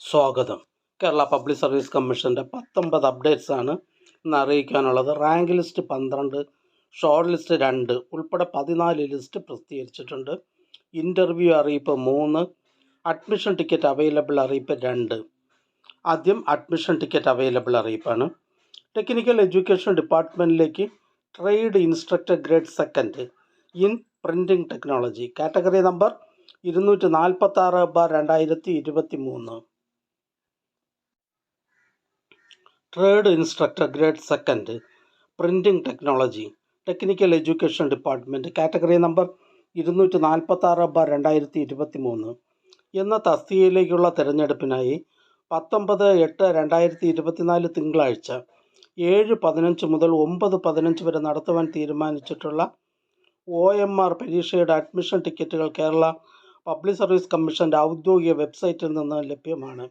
സ്വാഗതം. Kerala public service കമ്മീഷൻ്റെ 19 updates ആണ് ഇന്ന് അറിയിക്കാനുള്ളത്. റാങ്ക് ലിസ്റ്റ് 12, ഷോർട്ട് ലിസ്റ്റ് 2 ഉൾപ്പെടെ 14 ലിസ്റ്റ് പ്രസിദ്ധീകരിച്ചിട്ടുണ്ട്. ഇൻ്റർവ്യൂ അറിയിപ്പ് 3, അഡ്മിഷൻ ടിക്കറ്റ് അവൈലബിൾ അറിയിപ്പ് 2. ആദ്യം അഡ്മിഷൻ ടിക്കറ്റ് അവൈലബിൾ അറിയിപ്പാണ്. ടെക്നിക്കൽ എഡ്യൂക്കേഷൻ ഡിപ്പാർട്ട്മെൻറ്റിലേക്ക് trade instructor grade 2 in printing technology, category number 246/2023. Trade instructor grade 2 printing technology, technical education department, category number 246/2023 എന്ന തസ്തികയിലേക്കുള്ള തിരഞ്ഞെടുപ്പിനായി 19/8/2024 തിങ്കളാഴ്ച 7:15 മുതൽ 9:15 വരെ നടത്തുവാൻ തീരുമാനിച്ചിട്ടുള്ള OMR പരീക്ഷയുടെ അഡ്മിഷൻ ടിക്കറ്റുകൾ കേരള പബ്ലിക് സർവീസ് കമ്മീഷൻ്റെ ഔദ്യോഗിക വെബ്സൈറ്റിൽ നിന്ന് ലഭ്യമാണ്.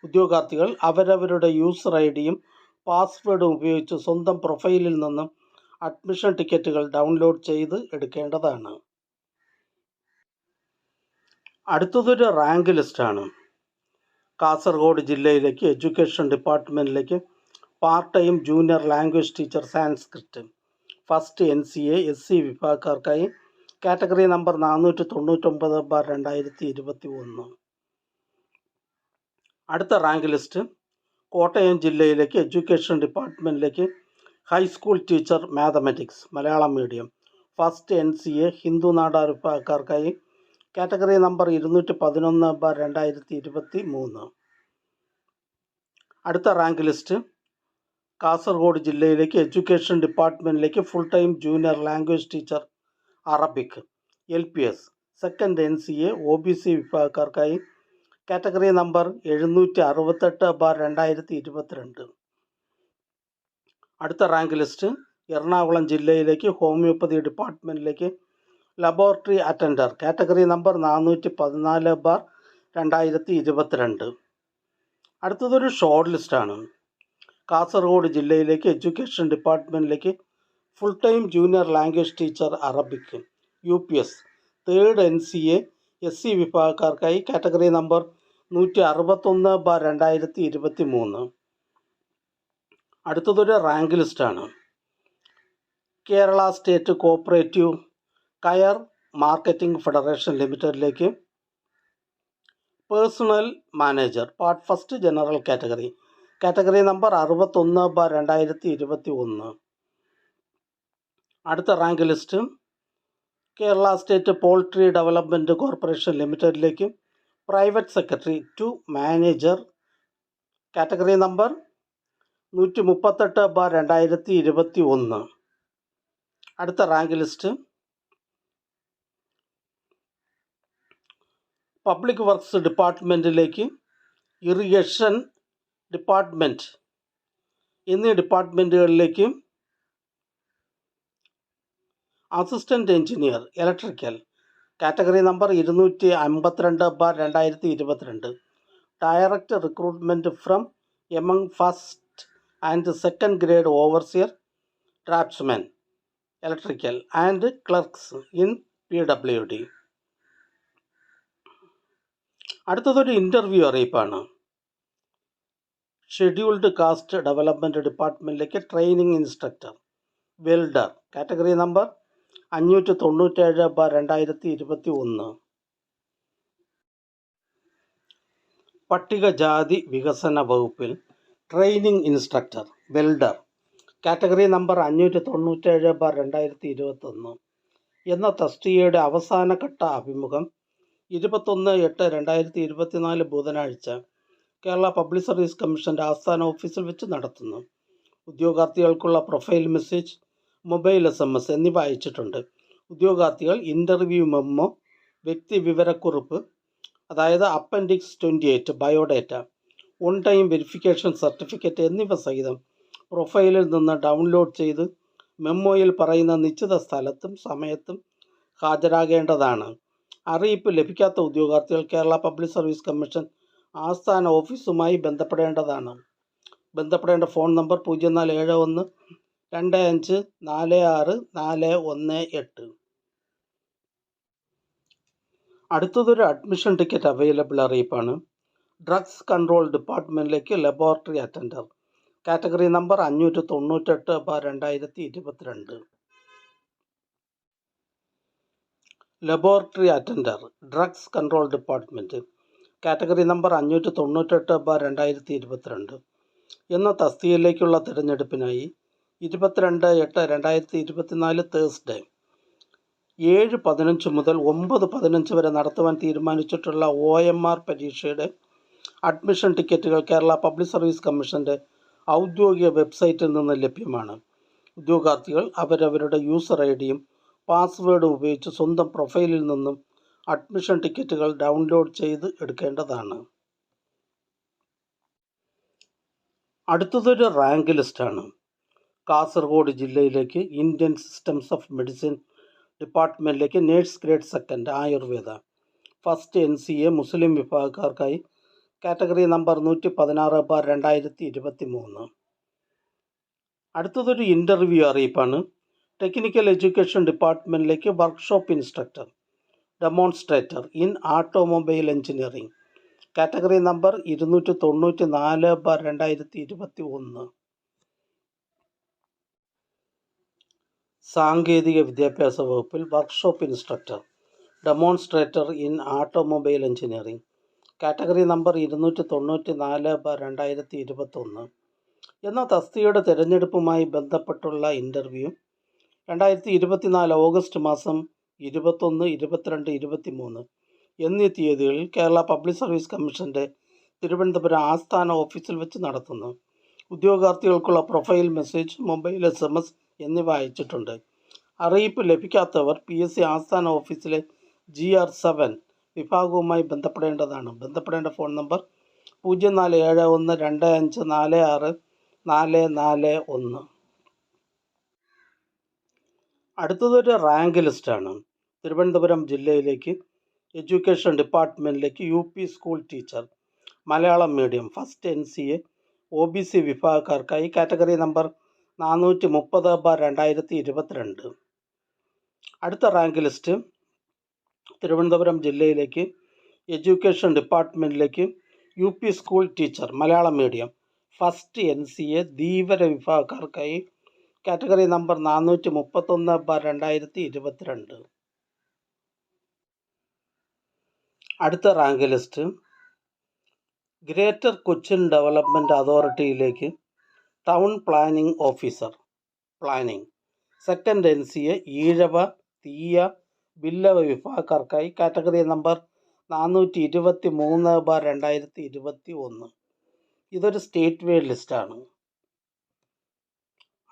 ഉദ്യോഗാർത്ഥികൾ അവരവരുടെ യൂസർ ഐഡിയും പാസ്വേഡും ഉപയോഗിച്ച് സ്വന്തം പ്രൊഫൈലിൽ നിന്നും അഡ്മിഷൻ ടിക്കറ്റുകൾ ഡൗൺലോഡ് ചെയ്ത് എടുക്കേണ്ടതാണ്. അടുത്തതൊരു റാങ്ക് ലിസ്റ്റാണ്. കാസർഗോഡ് ജില്ലയിലേക്ക് എഡ്യൂക്കേഷൻ ഡിപ്പാർട്ട്മെൻറ്റിലേക്ക് part time junior language teacher Sanskrit first NCA SC വിഭാഗക്കാർക്കായി കാറ്റഗറി നമ്പർ 499/2021. അടുത്ത റാങ്ക് ലിസ്റ്റ് കോട്ടയം ജില്ലയിലേക്ക് എഡ്യൂക്കേഷൻ ഡിപ്പാർട്ട്മെൻറ്റിലേക്ക് high school teacher mathematics Malayalam medium first NCA Hindu Nadar വിഭാഗക്കാർക്കായി കാറ്റഗറി നമ്പർ 211/2023. അടുത്ത റാങ്ക് ലിസ്റ്റ് കാസർഗോഡ് ജില്ലയിലേക്ക് എഡ്യൂക്കേഷൻ ഡിപ്പാർട്ട്മെൻറ്റിലേക്ക് full time junior language teacher Arabic LPS second NCA OBC വിഭാഗക്കാർക്കായി category number 768/2022. അടുത്ത റാങ്ക് ലിസ്റ്റ് എറണാകുളം ജില്ലയിലേക്ക് ഹോമിയോപ്പതി ഡിപ്പാർട്ട്മെൻറ്റിലേക്ക് ലബോറട്ടറി അറ്റൻഡർ കാറ്റഗറി നമ്പർ 414/2022. അടുത്തതൊരു ഷോർട്ട് ലിസ്റ്റാണ്. കാസർഗോഡ് ജില്ലയിലേക്ക് എഡ്യൂക്കേഷൻ ഡിപ്പാർട്ട്മെൻറ്റിലേക്ക് full time junior language teacher Arabic UPS third NCA SC വിഭാഗക്കാർക്കായി category number 161/2023. അടുത്തതൊരു റാങ്ക് ലിസ്റ്റാണ്. Kerala state cooperative coir marketing federation ലിമിറ്റഡിലേക്ക് personnel manager part first general category number 61/2021. അടുത്ത rank list Kerala state poultry development corporation ലിമിറ്റഡിലേക്ക് private secretary to manager category number 138/2021. അടുത്ത rank list public works ഡിപ്പാർട്ട്മെൻറ്റിലേക്ക് irrigation department എന്നീ ഡിപ്പാർട്ട്മെൻറ്റുകളിലേക്ക് assistant engineer electrical category number 252/2022. Direct recruitment from among first and second grade overseer draughtsman electrical and clerks in PWD. അടുത്തതൊരു interview അറിയിപ്പാണ്. Scheduled caste development ഡിപ്പാർട്ട്മെൻറ്റിലേക്ക് training instructor welder category number 597/2021. പട്ടികജാതി വികസന വകുപ്പിൽ training instructor welder category number 597/2021 എന്ന തസ്തികയുടെ അവസാനഘട്ട അഭിമുഖം 21/8/2024 ബുധനാഴ്ച കേരള പബ്ലിക് സർവീസ് കമ്മീഷൻ്റെ ആസ്ഥാന ഓഫീസിൽ വെച്ച് നടത്തുന്നു. ഉദ്യോഗാർത്ഥികൾക്കുള്ള പ്രൊഫൈൽ മെസ്സേജ്, മൊബൈൽ SMS എന്നിവ അയച്ചിട്ടുണ്ട്. ഉദ്യോഗാർത്ഥികൾ ഇൻ്റർവ്യൂ മെമ്മോ, വ്യക്തി വിവരക്കുറിപ്പ് അതായത് appendix 28 biodata, on time verification certificate എന്നിവ സഹിതം പ്രൊഫൈലിൽ നിന്ന് ഡൗൺലോഡ് ചെയ്ത് മെമ്മോയിൽ പറയുന്ന നിശ്ചിത സ്ഥലത്തും സമയത്തും ഹാജരാകേണ്ടതാണ്. അറിയിപ്പ് ലഭിക്കാത്ത ഉദ്യോഗാർത്ഥികൾ കേരള പബ്ലിക് സർവീസ് കമ്മീഷൻ ആസ്ഥാന ഓഫീസുമായി ബന്ധപ്പെടേണ്ടതാണ്. ബന്ധപ്പെടേണ്ട ഫോൺ നമ്പർ 0471 25 46 418. അടുത്തതൊരു അഡ്മിഷൻ ടിക്കറ്റ് അവൈലബിൾ അറിയിപ്പാണ്. ഡ്രഗ്സ് കൺട്രോൾ ഡിപ്പാർട്ട്മെൻറ്റിലേക്ക് laboratory attender, category number 598/2022. Laboratory attender, drugs control department, category number 598/2022 എന്ന തസ്തികയിലേക്കുള്ള തിരഞ്ഞെടുപ്പിനായി 22/8/2024 തേഴ്സ്ഡേ 7:15 മുതൽ 9:15 വരെ നടത്തുവാൻ തീരുമാനിച്ചിട്ടുള്ള OMR പരീക്ഷയുടെ അഡ്മിഷൻ ടിക്കറ്റുകൾ കേരള പബ്ലിക് സർവീസ് കമ്മീഷൻ്റെ ഔദ്യോഗിക വെബ്സൈറ്റിൽ നിന്ന് ലഭ്യമാണ്. ഉദ്യോഗാർത്ഥികൾ അവരവരുടെ യൂസർ ഐഡിയും പാസ്വേഡും ഉപയോഗിച്ച് സ്വന്തം പ്രൊഫൈലിൽ നിന്നും അഡ്മിഷൻ ടിക്കറ്റുകൾ ഡൗൺലോഡ് ചെയ്ത് എടുക്കേണ്ടതാണ്. അടുത്തതൊരു റാങ്ക് ലിസ്റ്റാണ്. കാസർഗോഡ് ജില്ലയിലേക്ക് ഇന്ത്യൻ സിസ്റ്റംസ് ഓഫ് മെഡിസിൻ ഡിപ്പാർട്ട്മെൻറ്റിലേക്ക് nurse grade 2 Ayurveda first NCA Muslim വിഭാഗക്കാർക്കായി കാറ്റഗറി നമ്പർ 116/2023. അടുത്തതൊരു ഇൻ്റർവ്യൂ അറിയിപ്പാണ്. ടെക്നിക്കൽ എഡ്യൂക്കേഷൻ ഡിപ്പാർട്ട്മെൻറ്റിലേക്ക് workshop instructor demonstrator in automobile engineering, category number 294/2021. സാങ്കേതിക വിദ്യാഭ്യാസ വകുപ്പിൽ workshop instructor demonstrator in automobile engineering, category number 294/2021 എന്ന തസ്തികയുടെ തിരഞ്ഞെടുപ്പുമായി ബന്ധപ്പെട്ടുള്ള ഇൻ്റർവ്യൂ 2024 ഓഗസ്റ്റ് മാസം 21, 22, 23 എന്നീ തീയതികളിൽ കേരള പബ്ലിക് സർവീസ് കമ്മീഷൻ്റെ തിരുവനന്തപുരം ആസ്ഥാന ഓഫീസിൽ വെച്ച് നടത്തുന്നു. ഉദ്യോഗാർത്ഥികൾക്കുള്ള പ്രൊഫൈൽ മെസ്സേജ്, മൊബൈൽ SMS എന്നിവ അയച്ചിട്ടുണ്ട്. അറിയിപ്പ് ലഭിക്കാത്തവർ PSC ആസ്ഥാന ഓഫീസിലെ GR7 വിഭാഗവുമായി ബന്ധപ്പെടേണ്ടതാണ്. ബന്ധപ്പെടേണ്ട ഫോൺ നമ്പർ 047125464441. അടുത്തതൊരു റാങ്ക് ലിസ്റ്റാണ്. തിരുവനന്തപുരം ജില്ലയിലേക്ക് എഡ്യൂക്കേഷൻ ഡിപ്പാർട്ട്മെൻറ്റിലേക്ക് UP school teacher Malayalam medium first NCA OBC വിഭാഗക്കാർക്കായി കാറ്റഗറി നമ്പർ 430/2022. അടുത്ത റാങ്ക് ലിസ്റ്റ് തിരുവനന്തപുരം ജില്ലയിലേക്ക് എഡ്യൂക്കേഷൻ ഡിപ്പാർട്ട്മെൻറ്റിലേക്ക് UP school teacher Malayalam medium first NCA Dheevara വിഭാഗക്കാർക്കായി കാറ്റഗറി നമ്പർ 431/2022. അടുത്ത rank list greater Cochin development അതോറിറ്റിയിലേക്ക് town planning officer planning second NCA Ezhava Thiyya Billava വിഭാഗക്കാർക്കായി category number 423/2021. ഇതൊരു state wide ലിസ്റ്റാണ്.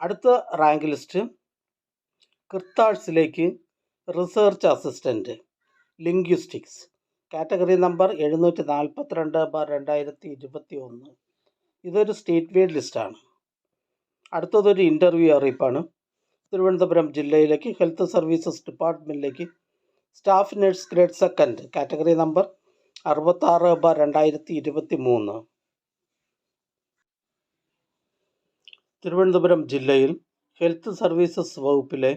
അടുത്ത റാങ്ക് ലിസ്റ്റ് കിർത്താഴ്സിലേക്ക് research assistant linguistics category number 742/2021. ഇതൊരു സ്റ്റേറ്റ് വൈഡ് ലിസ്റ്റാണ്. അടുത്തതൊരു ഇൻ്റർവ്യൂ അറിയിപ്പാണ്. തിരുവനന്തപുരം ജില്ലയിലേക്ക് ഹെൽത്ത് സർവീസസ് ഡിപ്പാർട്ട്മെൻറ്റിലേക്ക് staff nurse grade 2 category number 66/2023. Thiruvananthapuram ജില്ലയിൽ ഹെൽത്ത് സർവീസസ് വകുപ്പിലെ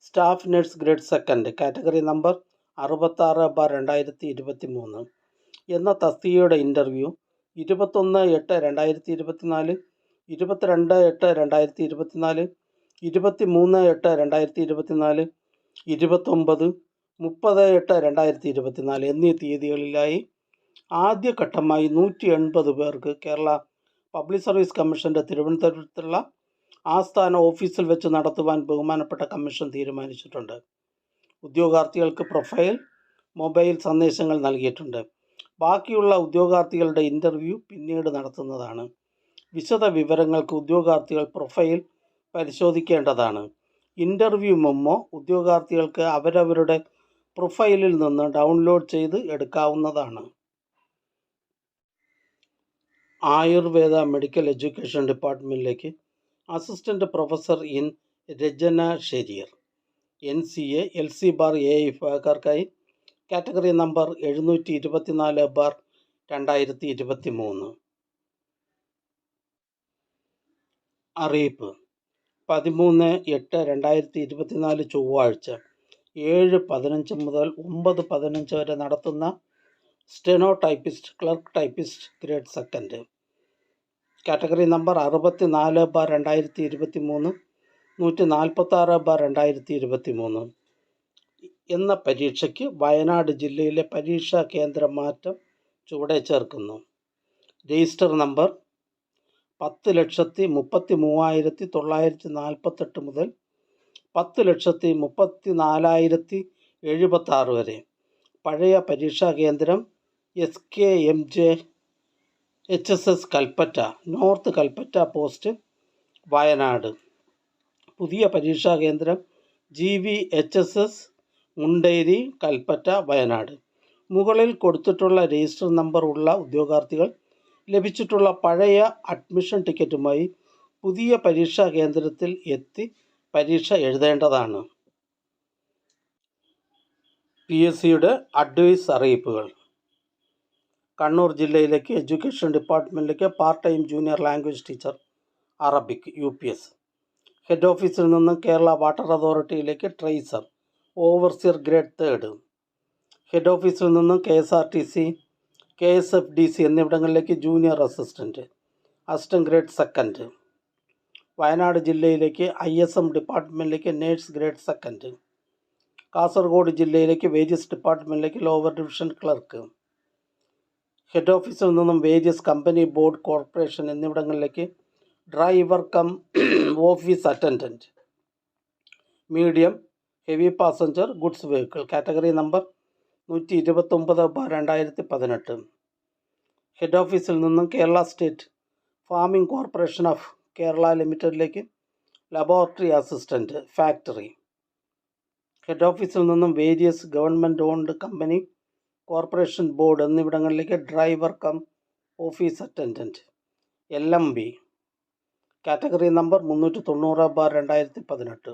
staff nurse grade 2 category number 66/2023 എന്ന തസ്തികയുടെ ഇൻ്റർവ്യൂ 21/8/2024, 22/8/2024, 23/8/2024, 29, 30/8/2024 എന്നീ തീയതികളിലായി ആദ്യഘട്ടമായി 180 പേർക്ക് കേരള പബ്ലിക് സർവീസ് കമ്മീഷൻ്റെ തിരുവനന്തപുരത്തുള്ള ആസ്ഥാന ഓഫീസിൽ വെച്ച് നടത്തുവാൻ ബഹുമാനപ്പെട്ട കമ്മീഷൻ തീരുമാനിച്ചിട്ടുണ്ട്. ഉദ്യോഗാർത്ഥികൾക്ക് പ്രൊഫൈൽ, മൊബൈൽ സന്ദേശങ്ങൾ നൽകിയിട്ടുണ്ട്. ബാക്കിയുള്ള ഉദ്യോഗാർത്ഥികളുടെ ഇൻ്റർവ്യൂ പിന്നീട് നടത്തുന്നതാണ്. വിശദ വിവരങ്ങൾക്ക് ഉദ്യോഗാർത്ഥികൾ പ്രൊഫൈൽ പരിശോധിക്കേണ്ടതാണ്. ഇൻ്റർവ്യൂ മെമ്മോ ഉദ്യോഗാർത്ഥികൾക്ക് അവരവരുടെ പ്രൊഫൈലിൽ നിന്ന് ഡൗൺലോഡ് ചെയ്ത് എടുക്കാവുന്നതാണ്. ആയുർവേദ മെഡിക്കൽ എഡ്യൂക്കേഷൻ ഡിപ്പാർട്ട്മെൻറ്റിലേക്ക് assistant professor in Rachana Shareer NCA LC/A വിഭാഗക്കാർക്കായി കാറ്റഗറി നമ്പർ 724/2023. അറിയിപ്പ് 13/8/2024 ചൊവ്വാഴ്ച 7:15 മുതൽ 9:15 വരെ നടത്തുന്ന steno typist, clerk typist grade second. Category number 64/2023, 146/2023 എന്ന പരീക്ഷയ്ക്ക് വയനാട് ജില്ലയിലെ പരീക്ഷാ കേന്ദ്ര മാറ്റം ചുവടെ ചേർക്കുന്നു. രജിസ്റ്റർ നമ്പർ 10,33,948 മുതൽ 10,34,076 വരെ. പഴയ പരീക്ഷാ കേന്ദ്രം SKMJ HSS Kalpetta, north Kalpetta post, Wayanad. പുതിയ പരീക്ഷാ കേന്ദ്രം GVHSS മുണ്ടേരി, കൽപ്പറ്റ, വയനാട്. മുകളിൽ കൊടുത്തിട്ടുള്ള രജിസ്റ്റർ നമ്പർ ഉള്ള ഉദ്യോഗാർത്ഥികൾ ലഭിച്ചിട്ടുള്ള പഴയ അഡ്മിഷൻ ടിക്കറ്റുമായി പുതിയ പരീക്ഷാ കേന്ദ്രത്തിൽ എത്തി പരീക്ഷ എഴുതേണ്ടതാണ്. PSCയുടെ അഡ്വൈസ് അറിയിപ്പുകൾ. കണ്ണൂർ ജില്ലയിലേക്ക് എഡ്യൂക്കേഷൻ ഡിപ്പാർട്ട്മെൻറ്റിലേക്ക് part time junior language teacher Arabic UPS. Head ഓഫീസിൽ നിന്നും കേരള വാട്ടർ അതോറിറ്റിയിലേക്ക് ട്രേസർ ഓവർസിയർ ഗ്രേഡ് 3. ഹെഡ് ഓഫീസിൽ നിന്നും KSRTC, KSFDC എന്നിവിടങ്ങളിലേക്ക് ജൂനിയർ അസിസ്റ്റൻറ്റ് ഗ്രേഡ് 2. വയനാട് ജില്ലയിലേക്ക് ISM ഡിപ്പാർട്ട്മെൻറ്റിലേക്ക് നേഴ്സ് ഗ്രേഡ് 2. കാസർഗോഡ് ജില്ലയിലേക്ക് വേരിയസ് ഡിപ്പാർട്ട്മെൻറ്റിലേക്ക് ലോവർ ഡിവിഷൻ ക്ലർക്ക്. ഹെഡ് ഓഫീസിൽ നിന്നും വേരിയസ് കമ്പനി, ബോർഡ്, കോർപ്പറേഷൻ എന്നിവിടങ്ങളിലേക്ക് driver cum office attendant medium heavy passenger goods vehicle. Category number 129/2018. Head ഓഫീസിൽ നിന്നും Kerala state farming corporation of Kerala ലിമിറ്റഡിലേക്ക് ലബോറട്ടറി അസിസ്റ്റൻറ്റ് ഫാക്ടറി. ഹെഡ് ഓഫീസിൽ നിന്നും various government owned company, corporation, board എന്നിവിടങ്ങളിലേക്ക് driver cum office attendant LMB. Category number 390/2018.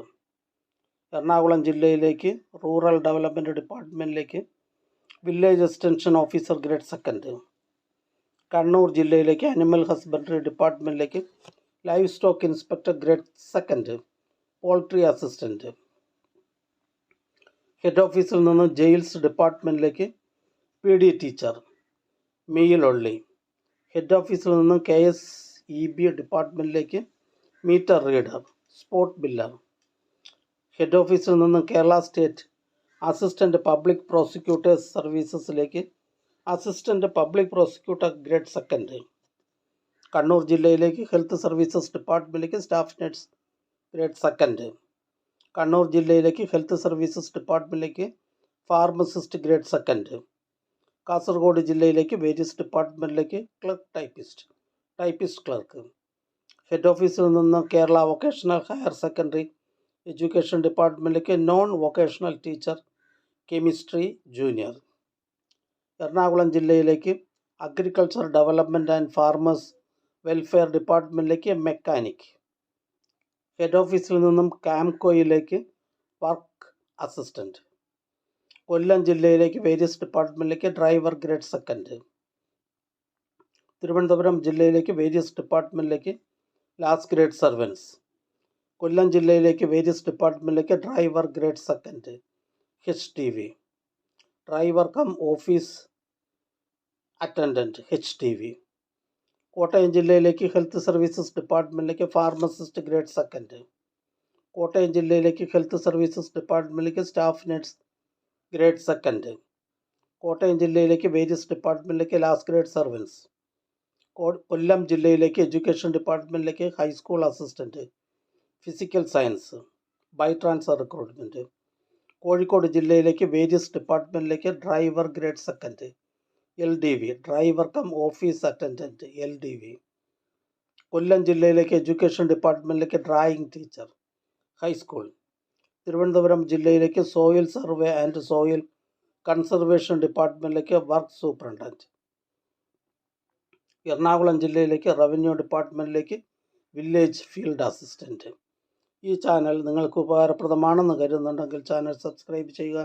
Ernakulam ജില്ലയിലേക്ക് rural development ഡിപ്പാർട്ട്മെൻറ്റിലേക്ക് village extension officer grade 2. Kannur ജില്ലയിലേക്ക് animal husbandry ഡിപ്പാർട്ട്മെൻറ്റിലേക്ക് livestock inspector grade 2, poultry assistant. Head ഓഫീസിൽ നിന്ന് jails ഡിപ്പാർട്ട്മെൻറ്റിലേക്ക് PD ടീച്ചർ മെയിൽ ഒള്ളി. ഹെഡ് ഓഫീസിൽ നിന്നും KSEB ഡിപ്പാർട്ട്മെൻറ്റിലേക്ക് meter reader, spot biller. Head ഓഫീസിൽ നിന്നും Kerala state assistant public prosecutors സർവീസസിലേക്ക് assistant public prosecutor grade 2. Kannur ജില്ലയിലേക്ക് ഹെൽത്ത് സർവീസസ് ഡിപ്പാർട്ട്മെൻറ്റിലേക്ക് സ്റ്റാഫ് നഴ്സ് ഗ്രേഡ് 2. കണ്ണൂർ ജില്ലയിലേക്ക് ഹെൽത്ത് സർവീസസ് ഡിപ്പാർട്ട്മെൻറ്റിലേക്ക് ഫാർമസിസ്റ്റ് ഗ്രേഡ് 2. കാസർഗോഡ് ജില്ലയിലേക്ക് വേരിയസ് ഡിപ്പാർട്ട്മെൻറ്റിലേക്ക് ക്ലർക്ക് ടൈപ്പിസ്റ്റ് ക്ലർക്ക്. ഹെഡ് ഓഫീസിൽ നിന്ന് Kerala vocational higher secondary education ഡിപ്പാർട്ട്മെൻറ്റിലേക്ക് non vocational teacher chemistry junior. Ernakulam ജില്ലയിലേക്ക് agriculture development and farmers welfare ഡിപ്പാർട്ട്മെൻറ്റിലേക്ക് മെക്കാനിക്. ഹെഡ് ഓഫീസിൽ നിന്നും കാംകോയിലേക്ക് വർക്ക് അസിസ്റ്റൻറ്റ്. കൊല്ലം ജില്ലയിലേക്ക് വേരിയസ് ഡിപ്പാർട്ട്മെൻറ്റിലേക്ക് ഡ്രൈവർ ഗ്രേഡ് 2. തിരുവനന്തപുരം ജില്ലയിലേക്ക് വേരിയസ് ഡിപ്പാർട്ട്മെൻറ്റിലേക്ക് ലാസ്റ്റ് ഗ്രേഡ് സർവൻസ്. കൊല്ലം ജില്ലയിലേക്ക് വേരിയസ് ഡിപ്പാർട്ട്മെൻറ്റിലേക്ക് driver grade 2 HTV. Driver cum office attendant HTV. Kottayam ജില്ലയിലേക്ക് ഹെൽത്ത് സർവീസസ് ഡിപ്പാർട്ട്മെൻറ്റിലേക്ക് ഫാർമസിസ്റ്റ് ഗ്രേഡ് 2. കോട്ടയം ജില്ലയിലേക്ക് ഹെൽത്ത് സർവീസസ് ഡിപ്പാർട്ട്മെൻറ്റിലേക്ക് സ്റ്റാഫ് നഴ്സ് ഗ്രേഡ് 2. കോട്ടയം ജില്ലയിലേക്ക് വേരിയസ് ഡിപ്പാർട്ട്മെൻറ്റിലേക്ക് ലാസ്റ്റ് ഗ്രേഡ് സർവൻസ്. കൊല്ലം ജില്ലയിലേക്ക് എഡ്യൂക്കേഷൻ ഡിപ്പാർട്ട്മെൻറ്റിലേക്ക് high school assistant physical science by transfer recruitment. Kozhikode ജില്ലയിലേക്ക് വേരിയസ് ഡിപ്പാർട്ട്മെൻറ്റിലേക്ക് driver grade 2 LDV, driver cum office attendant LDV. കൊല്ലം ജില്ലയിലേക്ക് എഡ്യൂക്കേഷൻ ഡിപ്പാർട്ട്മെൻറ്റിലേക്ക് ഡ്രായിങ് ടീച്ചർ ഹൈസ്കൂൾ. തിരുവനന്തപുരം ജില്ലയിലേക്ക് soil survey and soil conservation ഡിപ്പാർട്ട്മെൻറ്റിലേക്ക് വർക്ക് സൂപ്രണ്ടൻറ്റ്. എറണാകുളം ജില്ലയിലേക്ക് revenue ഡിപ്പാർട്ട്മെൻറ്റിലേക്ക് വില്ലേജ് ഫീൽഡ് അസിസ്റ്റൻറ്റ്. ഈ channel നിങ്ങൾക്ക് ഉപകാരപ്രദമാണെന്ന് കരുതുന്നുണ്ടെങ്കിൽ ചാനൽ സബ്സ്ക്രൈബ് ചെയ്യുക.